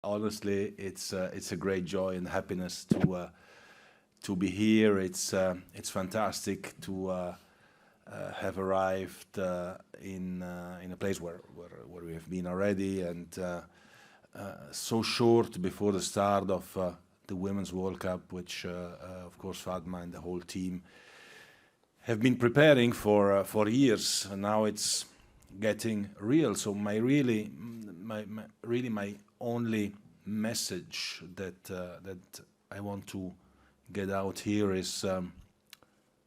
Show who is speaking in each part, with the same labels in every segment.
Speaker 1: honestly, it's a great joy and happiness to be here. It's fantastic to have arrived in a place where we have been already, and so short before the start of the Women's World Cup, which of course Fatma and the whole team have been preparing for years, and now it's getting real. So my only message that I want to get out here is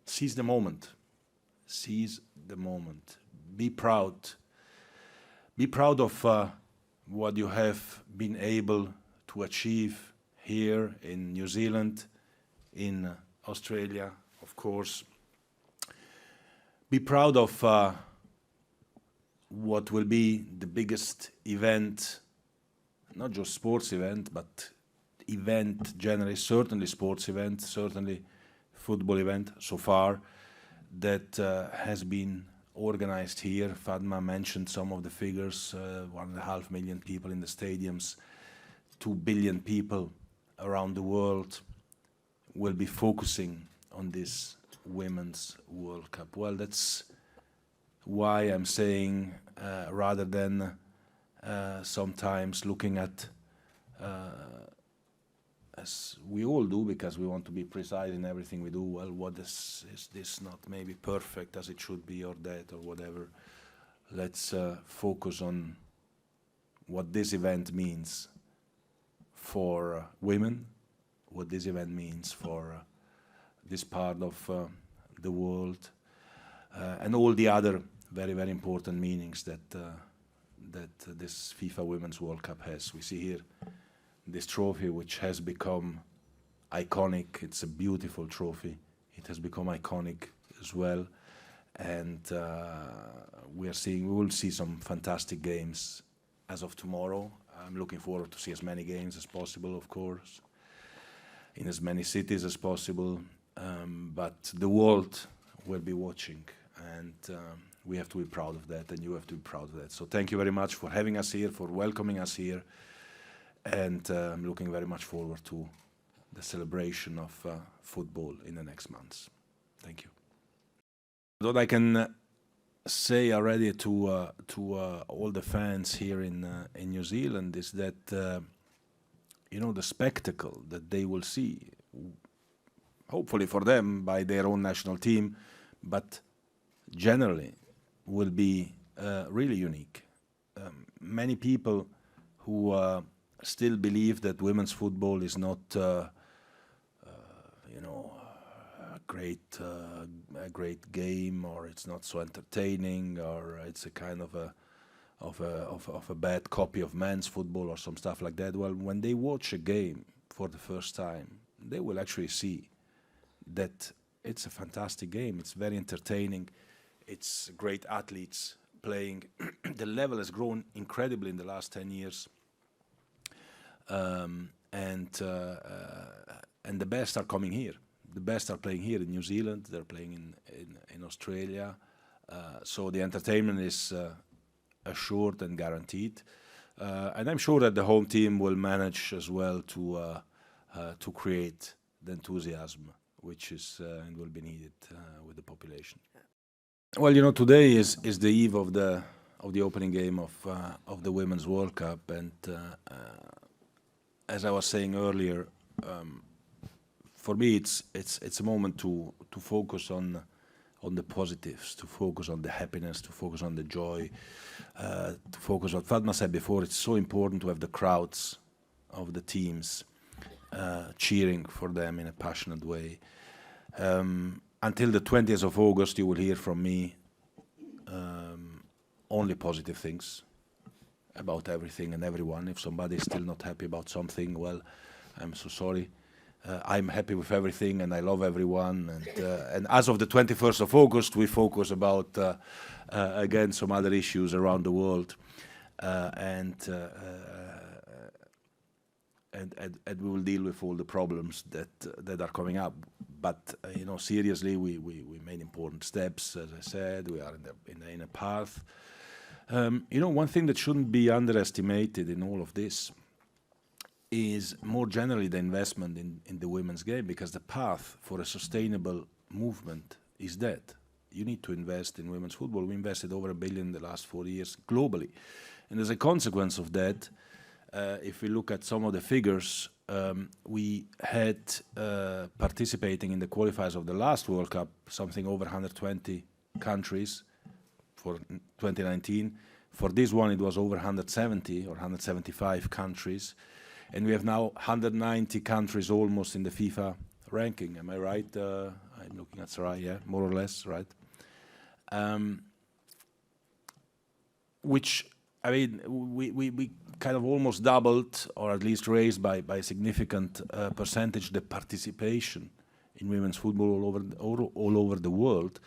Speaker 1: seize the moment. Seize the moment. Be proud. Be proud of what you have been able to achieve here in New Zealand, in Australia, of course. Be proud of what will be the biggest event, not just sports event, but event generally, certainly sports event, certainly football event so far, that has been organized here. Fatma mentioned some of the figures, 1.5 million people in the stadiums, 2 billion people around the world will be focusing on this Women's World Cup. Well, that's why I'm saying, rather than sometimes looking at, as we all do, because we want to be precise in everything we do, well, what is this not maybe perfect as it should be, or that, or whatever. Let's focus on what this event means for women, what this event means for this part of the world, and all the other very, very important meanings that this FIFA Women's World Cup has. We see here this trophy, which has become iconic. It's a beautiful trophy. It has become iconic as well, and we will see some fantastic games as of tomorrow. I'm looking forward to see as many games as possible, of course, in as many cities as possible. But the world will be watching, and we have to be proud of that, and you have to be proud of that. So thank you very much for having us here, for welcoming us here, and I'm looking very much forward to the celebration of football in the next months. Thank you. What I can say already to all the fans here in New Zealand is that you know, the spectacle that they will see, hopefully for them by their own national team, but generally will be really unique. Many people who still believe that women's football is not, you know, a great game, or it's not so entertaining, or it's a kind of a bad copy of men's football or some stuff like that. Well, when they watch a game for the first time, they will actually see that it's a fantastic game. It's very entertaining. It's great athletes playing. The level has grown incredibly in the last 10 years. And the best are coming here. The best are playing here in New Zealand. They're playing in Australia. So the entertainment is assured and guaranteed. And I'm sure that the home team will manage as well to create the enthusiasm which is and will be needed with the population. Well, you know, today is the eve of the opening game of the Women's World Cup, and as I was saying earlier, for me it's a moment to focus on the positives, to focus on the happiness, to focus on the joy, to focus on what Fatma said before. It's so important to have the crowds of the teams cheering for them in a passionate way. Until the 20th of August, you will hear from me only positive things about everything and everyone. If somebody is still not happy about something, well, I'm so sorry. I'm happy with everything, and I love everyone. And as of the 21st of August, we focus about, again, some other issues around the world. And we will deal with all the problems that are coming up. But you know, seriously, we made important steps. As I said, we are in a path. You know, one thing that shouldn't be underestimated in all of this is more generally the investment in the women's game, because the path for a sustainable movement is that you need to invest in women's football. We invested over $1 billion in the last 4 years globally. And as a consequence of that, if we look at some of the figures, we had participating in the qualifiers of the last World Cup, something over 120 countries for 2019. For this one, it was over 170 or 175 countries. And we have now 190 countries almost in the FIFA ranking. Am I right? I'm looking at Sarai, yeah, more or less, right? Which, I mean, we kind of almost doubled, or at least raised by a significant percentage, the participation in women's football all over the world.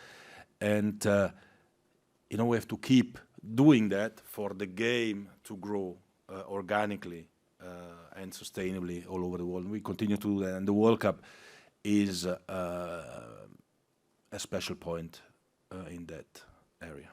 Speaker 1: And, you know, we have to keep doing that for the game to grow organically and sustainably all over the world. We continue to do that, and the World Cup is a special point in that area.